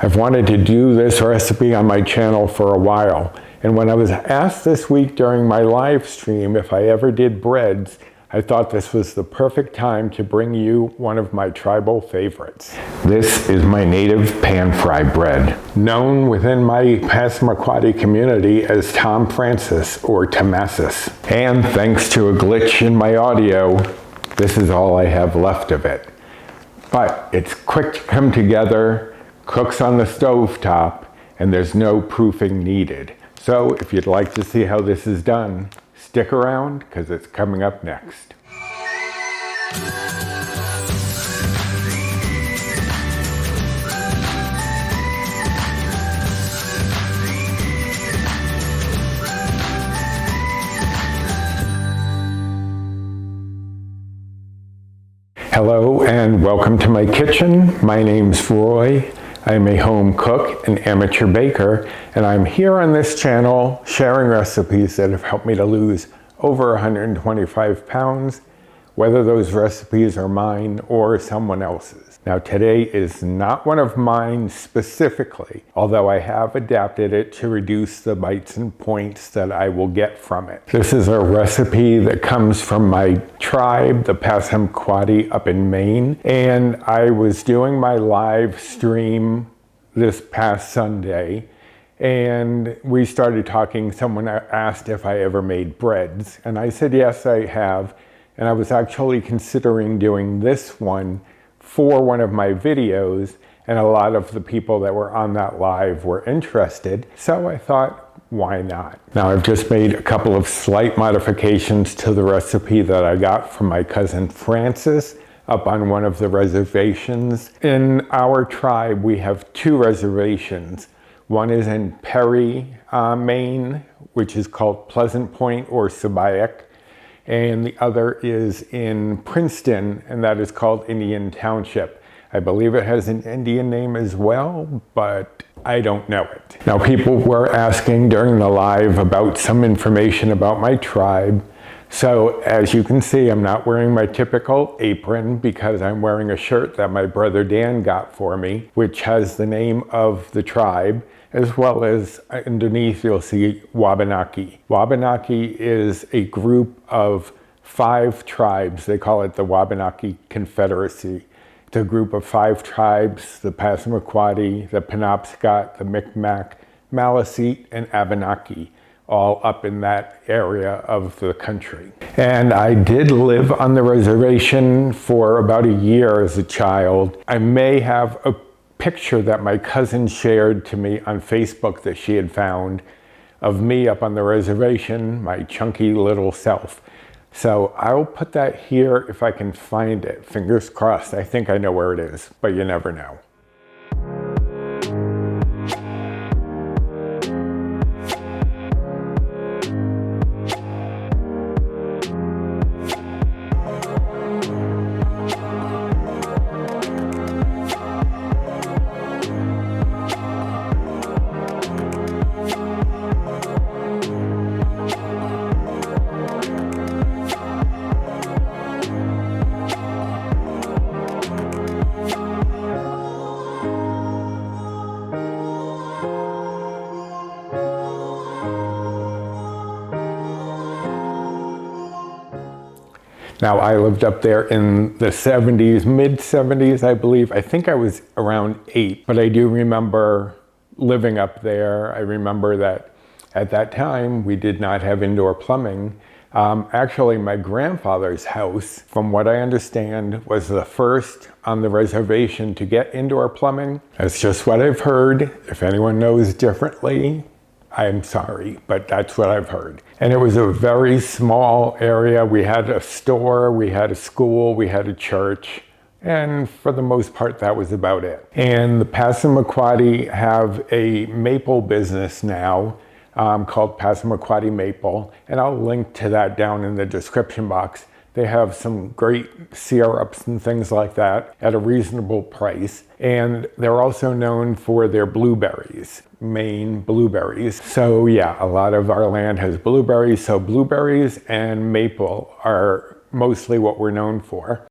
I've wanted to do this recipe on my channel for a while, and when I was asked this week during my live stream if I ever did breads, I thought this was the perfect time to bring you one of my tribal favorites. This is my native pan-fried bread, known within my Passamaquoddy community as Tom Francis or Tomassis. And thanks to a glitch in my audio, this is all I have left of it. But it's quick to come together, cooks on the stove top, and there's no proofing needed. So if you'd like to see how this is done, stick around because it's coming up next. Hello and welcome to my kitchen. My name's Roy. I'm a home cook and amateur baker, and I'm here on this channel sharing recipes that have helped me to lose over 125 pounds, whether those recipes are mine or someone else's. Now today is not one of mine specifically, although I have adapted it to reduce the bites and points that I will get from it. This is a recipe that comes from my tribe, the Passamaquoddy up in Maine, and I was doing my live stream this past Sunday, and we started talking. Someone asked if I ever made breads, and I said yes, I have, and I was actually considering doing this one for one of my videos, and a lot of the people that were on that live were interested, so I thought, why not? Now I've just made a couple of slight modifications to the recipe that I got from my cousin Francis up on one of the reservations. In our tribe, we have two reservations. One is in Perry, Maine, which is called Pleasant Point or Sabayak, and the other is in Princeton, and that is called Indian Township. I believe it has an Indian name as well, but I don't know it. Now, people were asking during the live about some information about my tribe. So as you can see, I'm not wearing my typical apron because I'm wearing a shirt that my brother Dan got for me, which has the name of the tribe, as well as underneath you'll see Wabanaki. Wabanaki is a group of 5 tribes. They call it the Wabanaki Confederacy. It's a group of 5 tribes: the Passamaquoddy, the Penobscot, the Micmac, Maliseet, and Abenaki, all up in that area of the country. And I did live on the reservation for about a year as a child. I may have a picture that my cousin shared to me on Facebook that she had found of me up on the reservation, my chunky little self. So I'll put that here if I can find it. Fingers crossed. I think I know where it is, but you never know. Now, I lived up there in the 70s, mid-70s, I believe. I think I was around 8, but I do remember living up there. I remember that at that time, we did not have indoor plumbing. Actually, my grandfather's house, from what I understand, was the first on the reservation to get indoor plumbing. That's just what I've heard. If anyone knows differently, I'm sorry, but that's what I've heard. And it was a very small area. We had a store, we had a school, we had a church, and for the most part, that was about it. And the Passamaquoddy have a maple business now called Passamaquoddy Maple, and I'll link to that down in the description box. They have some great syrups and things like that at a reasonable price. And they're also known for their blueberries, Maine blueberries. So yeah, a lot of our land has blueberries. So blueberries and maple are mostly what we're known for.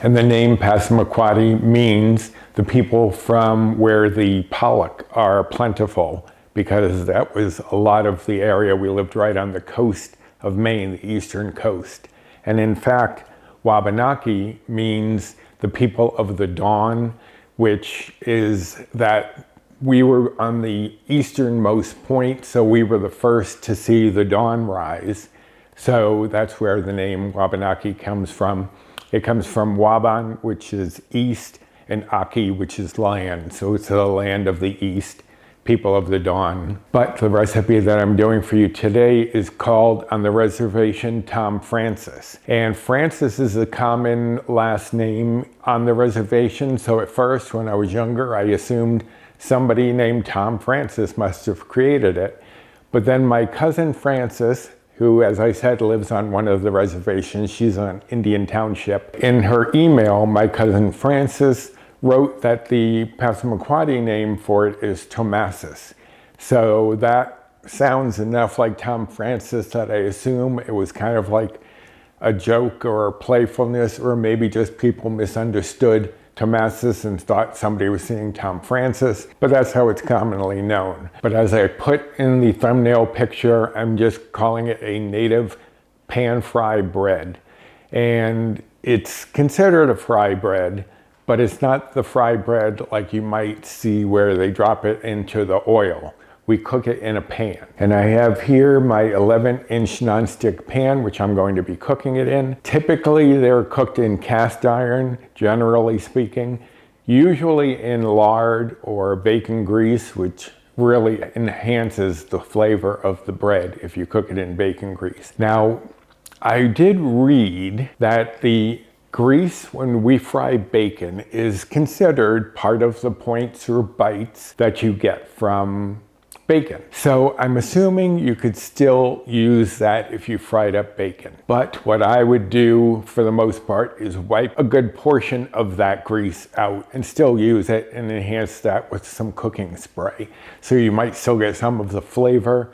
And the name Passamaquoddy means the people from where the pollock are plentiful, because that was a lot of the area. We lived right on the coast of Maine, the eastern coast. And in fact, Wabanaki means the people of the dawn, which is that we were on the easternmost point, so we were the first to see the dawn rise. So that's where the name Wabanaki comes from. It comes from Waban, which is east, and Aki, which is land. So it's the land of the east, people of the dawn. But the recipe that I'm doing for you today is called, on the reservation, Tom Francis. And Francis is a common last name on the reservation. So at first, when I was younger, I assumed somebody named Tom Francis must have created it. But then my cousin Frances, who, as I said, lives on one of the reservations, she's on Indian Township. In her email, my cousin Frances wrote that the Passamaquoddy name for it is Tomassis. So that sounds enough like Tom Francis that I assume it was kind of like a joke or a playfulness, or maybe just people misunderstood Tomassis and thought somebody was saying Tom Francis, but that's how it's commonly known. But as I put in the thumbnail picture, I'm just calling it a native pan-fry bread. And it's considered a fry bread, but it's not the fry bread like you might see where they drop it into the oil. We cook it in a pan. And I have here my 11-inch nonstick pan, which I'm going to be cooking it in. Typically, they're cooked in cast iron, generally speaking, usually in lard or bacon grease, which really enhances the flavor of the bread if you cook it in bacon grease. Now, I did read that the grease, when we fry bacon, is considered part of the points or bites that you get from bacon. So I'm assuming you could still use that if you fried up bacon. But what I would do for the most part is wipe a good portion of that grease out and still use it and enhance that with some cooking spray. So you might still get some of the flavor,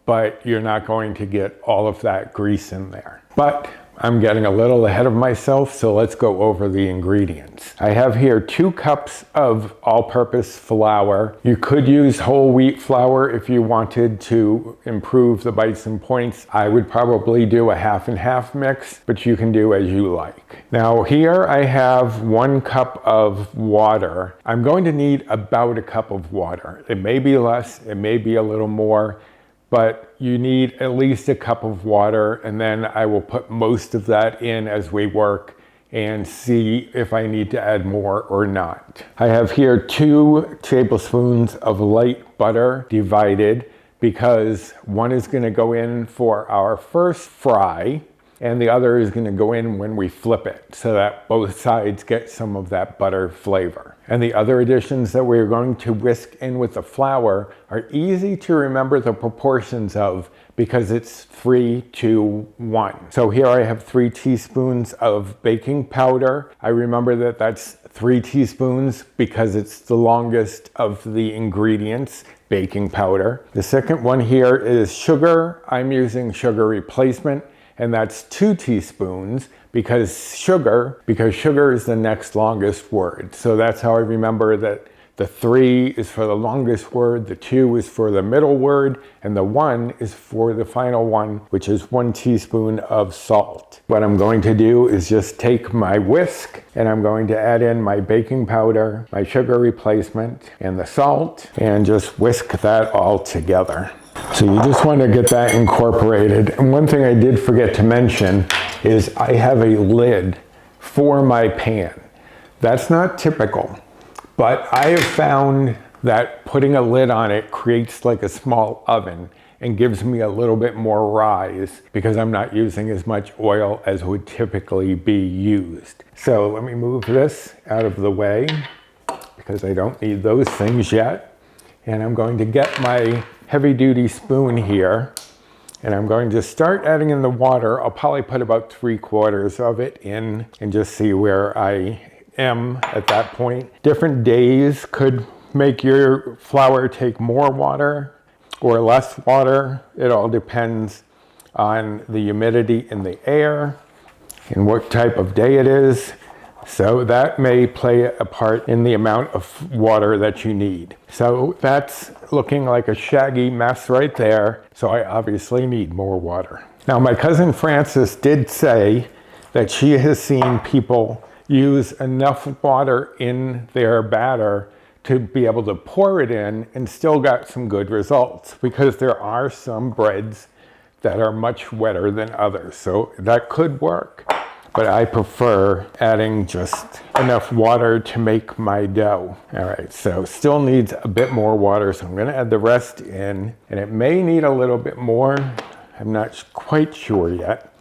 but you're not going to get all of that grease in there. But I'm getting a little ahead of myself, so let's go over the ingredients. I have here 2 cups of all-purpose flour. You could use whole wheat flour if you wanted to improve the bites and points. I would probably do a half and half mix, but you can do as you like. Now here I have 1 cup of water. I'm going to need about a cup of water. It may be less, it may be a little more, but you need at least a cup of water, and then I will put most of that in as we work and see if I need to add more or not. I have here 2 tablespoons of light butter divided, because one is going to go in for our first fry and the other is going to go in when we flip it, so that both sides get some of that butter flavor. And the other additions that we're going to whisk in with the flour are easy to remember the proportions of, because it's 3 to 1. So here I have 3 teaspoons of baking powder. I remember that that's 3 teaspoons because it's the longest of the ingredients, baking powder. The second one here is sugar. I'm using sugar replacement, and that's 2 teaspoons because sugar is the next longest word. So that's how I remember that the 3 is for the longest word, the 2 is for the middle word, and the 1 is for the final one, which is 1 teaspoon of salt. What I'm going to do is just take my whisk and I'm going to add in my baking powder, my sugar replacement, and the salt, and just whisk that all together. So you just want to get that incorporated. And one thing I did forget to mention is I have a lid for my pan. That's not typical, but I have found that putting a lid on it creates like a small oven and gives me a little bit more rise because I'm not using as much oil as would typically be used. So let me move this out of the way because I don't need those things yet. And I'm going to get my heavy-duty spoon here, and I'm going to start adding in the water. I'll probably put about 3/4 of it in and just see where I am at that point. Different days could make your flour take more water or less water. It all depends on the humidity in the air and what type of day it is. So that may play a part in the amount of water that you need. So that's looking like a shaggy mess right there. So I obviously need more water. Now my cousin Frances did say that she has seen people use enough water in their batter to be able to pour it in and still got some good results, because there are some breads that are much wetter than others. So that could work. But I prefer adding just enough water to make my dough. All right, so still needs a bit more water, so I'm gonna add the rest in, and it may need a little bit more. I'm not quite sure yet.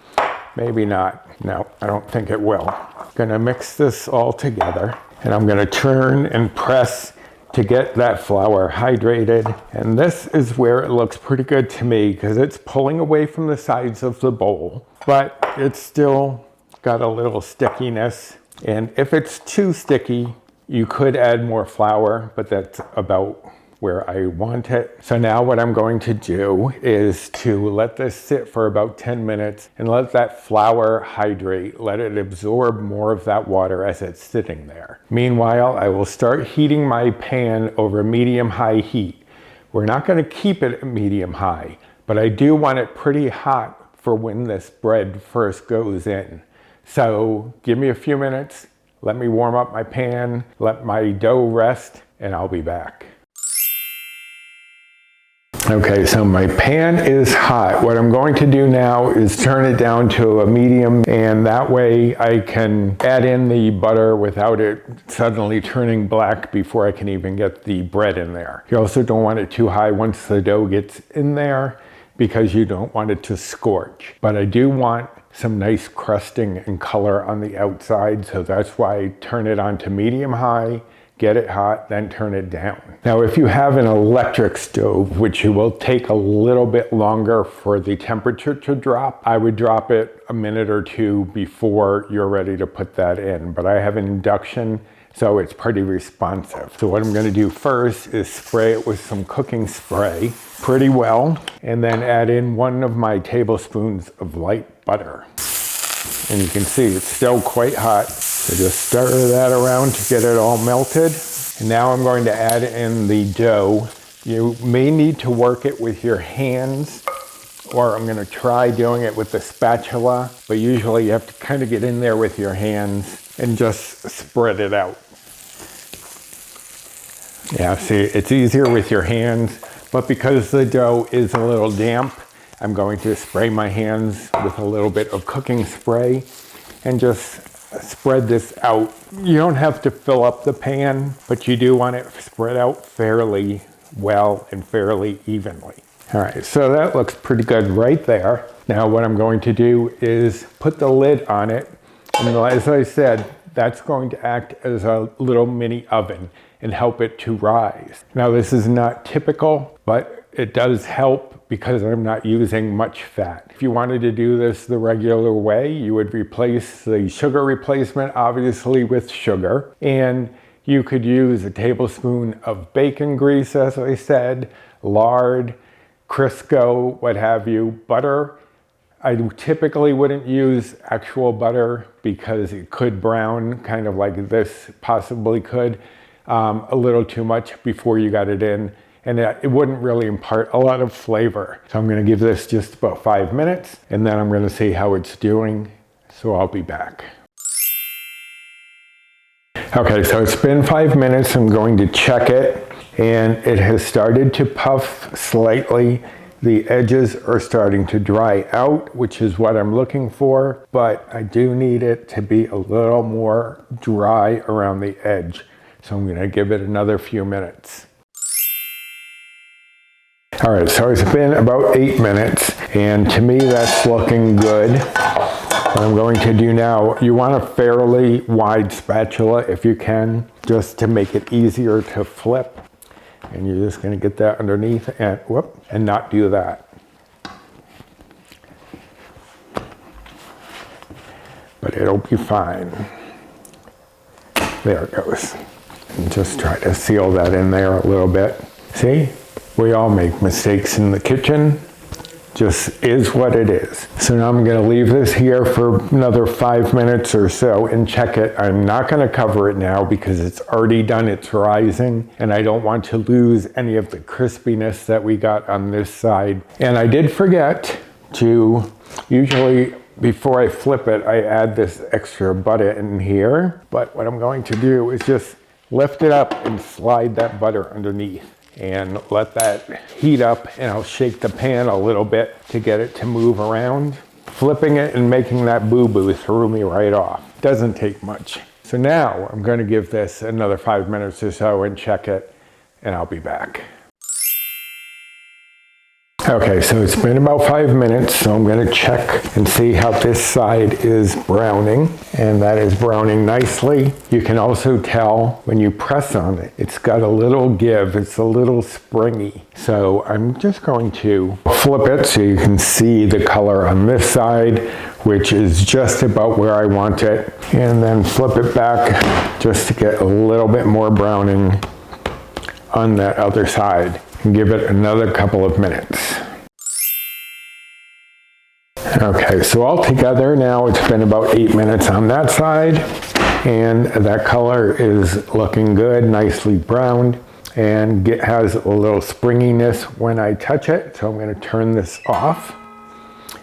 Maybe not. No, I don't think it will. I'm gonna mix this all together, and I'm gonna turn and press to get that flour hydrated. And this is where it looks pretty good to me, because it's pulling away from the sides of the bowl, but it's still got a little stickiness. And if it's too sticky, you could add more flour, but that's about where I want it. So now what I'm going to do is to let this sit for about 10 minutes and let that flour hydrate, let it absorb more of that water as it's sitting there. Meanwhile, I will start heating my pan over medium-high heat. We're not gonna keep it at medium-high, but I do want it pretty hot for when this bread first goes in. So give me a few minutes, let me warm up my pan, let my dough rest, and I'll be back. Okay, so my pan is hot. What I'm going to do now is turn it down to a medium, and that way I can add in the butter without it suddenly turning black before I can even get the bread in there. You also don't want it too high once the dough gets in there, because you don't want it to scorch. But I do want some nice crusting and color on the outside, so that's why I turn it on to medium-high, get it hot, then turn it down. Now, if you have an electric stove, which will take a little bit longer for the temperature to drop, I would drop it a minute or two before you're ready to put that in. But I have an induction, so it's pretty responsive. So what I'm gonna do first is spray it with some cooking spray pretty well, and then add in 1 of my tablespoons of light butter. And you can see it's still quite hot. So just stir that around to get it all melted. And now I'm going to add in the dough. You may need to work it with your hands, or I'm gonna try doing it with the spatula, but usually you have to kind of get in there with your hands and just spread it out. Yeah, see, it's easier with your hands, but because the dough is a little damp, I'm going to spray my hands with a little bit of cooking spray and just spread this out. You don't have to fill up the pan, but you do want it spread out fairly well and fairly evenly. All right, so that looks pretty good right there. Now what I'm going to do is put the lid on it. And as I said, that's going to act as a little mini oven and help it to rise. Now this is not typical, but it does help because I'm not using much fat. If you wanted to do this the regular way, you would replace the sugar replacement, obviously, with sugar. And you could use a tablespoon of bacon grease, as I said, lard, Crisco, what have you, butter. I typically wouldn't use actual butter because it could brown, kind of like this possibly could, a little too much before you got it in. And it wouldn't really impart a lot of flavor. So I'm gonna give this just about 5 minutes, and then I'm gonna see how it's doing. So I'll be back. Okay, so it's been 5 minutes. I'm going to check it, and it has started to puff slightly. The edges are starting to dry out, which is what I'm looking for, but I do need it to be a little more dry around the edge. So I'm gonna give it another few minutes. All right, so it's been about 8 minutes, and to me that's looking good. What I'm going to do now, you want a fairly wide spatula if you can, just to make it easier to flip. And you're just gonna get that underneath and whoop, and not do that. But it'll be fine. There it goes. And just try to seal that in there a little bit. See? We all make mistakes in the kitchen. just is what it is. So now I'm going to leave this here for another 5 minutes or so and check it. I'm not going to cover it now because it's already done its rising, and I don't want to lose any of the crispiness that we got on this side. And I did forget to, usually before I flip it, I add this extra butter in here. But what I'm going to do is just lift it up and slide that butter underneath and let that heat up, and I'll shake the pan a little bit to get it to move around. Flipping it and making that boo-boo threw me right off. Doesn't take much. So now I'm going to give this another 5 minutes or so and check it, and I'll be back. Okay, so it's been about 5 minutes, so I'm going to check and see how this side is browning, and that is browning nicely. You can also tell when you press on it, it's got a little give, it's a little springy. So I'm just going to flip it so you can see the color on this side, which is just about where I want it, and then flip it back just to get a little bit more browning on that other side. And give it another couple of minutes. Okay, so altogether now it's been about 8 minutes on that side, and that color is looking good, nicely browned, and it has a little springiness when I touch it. So I'm going to turn this off,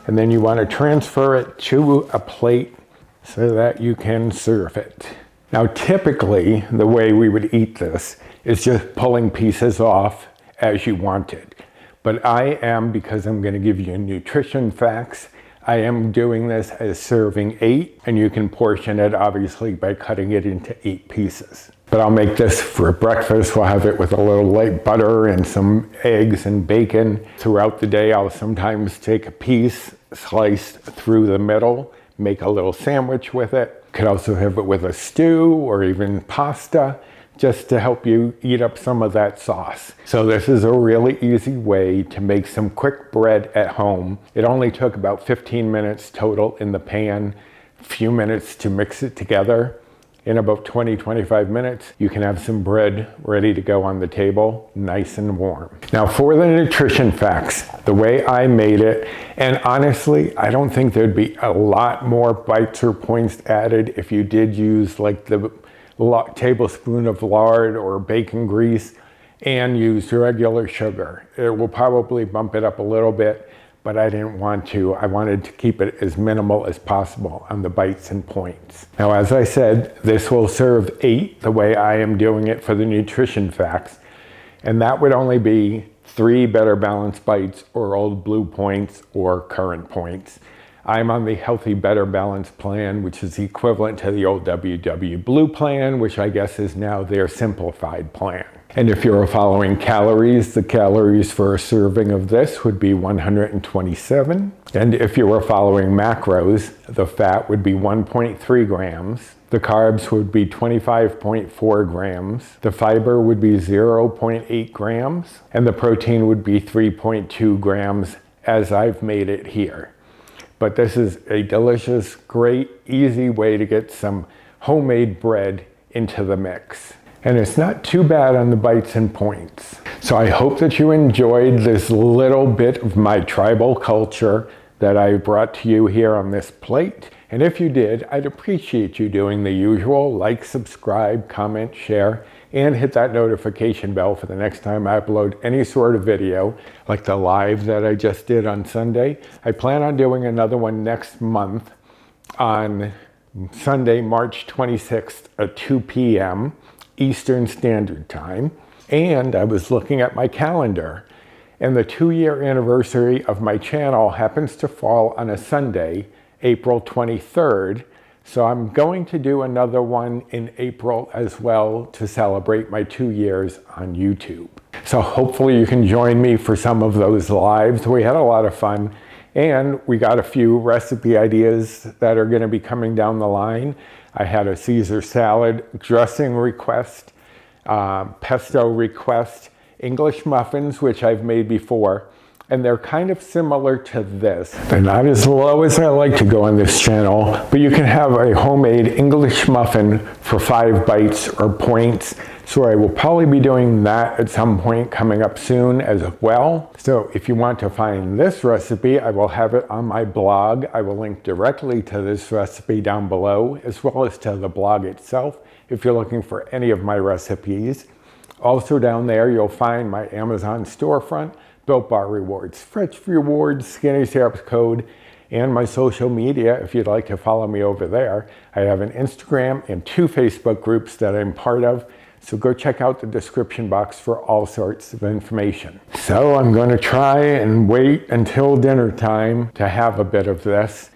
and then you want to transfer it to a plate so that you can serve it. Now typically the way we would eat this is just pulling pieces off as you want it. But I am, because I'm going to give you nutrition facts, I am doing this as serving 8, and you can portion it obviously by cutting it into 8 pieces. But I'll make this for breakfast. We'll have it with a little light butter and some eggs and bacon. Throughout the day, I'll sometimes take a piece sliced through the middle, make a little sandwich with it. Could also have it with a stew or even pasta, just to help you eat up some of that sauce. So this is a really easy way to make some quick bread at home. It only took about 15 minutes total in the pan, a few minutes to mix it together. In about 20-25 minutes, you can have some bread ready to go on the table, nice and warm. Now for the nutrition facts, the way I made it, and honestly, I don't think there'd be a lot more bites or points added if you did use like the tablespoon of lard or bacon grease and use regular sugar. It will probably bump it up a little bit, but I didn't want to. I wanted to keep it as minimal as possible on the bites and points. Now, as I said, this will serve 8 the way I am doing it for the nutrition facts, and that would only be 3 Better Balanced bites or Old Blue points or current points. I'm on the Healthy Better Balanced plan, which is equivalent to the old WW Blue plan, which I guess is now their simplified plan. And if you're following calories, the calories for a serving of this would be 127. And if you were following macros, the fat would be 1.3 grams. The carbs would be 25.4 grams. The fiber would be 0.8 grams. And the protein would be 3.2 grams as I've made it here. But this is a delicious, great, easy way to get some homemade bread into the mix. And it's not too bad on the bites and points. So I hope that you enjoyed this little bit of my tribal culture that I brought to you here on this plate. And if you did, I'd appreciate you doing the usual: like, subscribe, comment, share, and hit that notification bell for the next time I upload any sort of video, like the live that I just did on Sunday. I plan on doing another one next month on Sunday, March 26th at 2 p.m. Eastern Standard Time. And I was looking at my calendar, and the 2-year anniversary of my channel happens to fall on a Sunday, April 23rd. So I'm going to do another one in April as well to celebrate my 2 years on YouTube. So hopefully you can join me for some of those lives. We had a lot of fun, and we got a few recipe ideas that are going to be coming down the line. I had a Caesar salad dressing request, pesto request, English muffins, which I've made before, and they're kind of similar to this. They're not as low as I like to go on this channel, but you can have a homemade English muffin for 5 bites or points. So I will probably be doing that at some point coming up soon as well. So if you want to find this recipe, I will have it on my blog. I will link directly to this recipe down below, as well as to the blog itself if you're looking for any of my recipes. Also down there, you'll find my Amazon storefront, Built Bar rewards, Fresh rewards, Skinny Syrups code, and my social media if you'd like to follow me over there. I have an Instagram and 2 Facebook groups that I'm part of, so go check out the description box for all sorts of information. So I'm going to try and wait until dinner time to have a bit of this,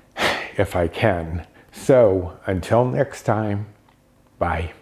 if I can. So until next time, bye.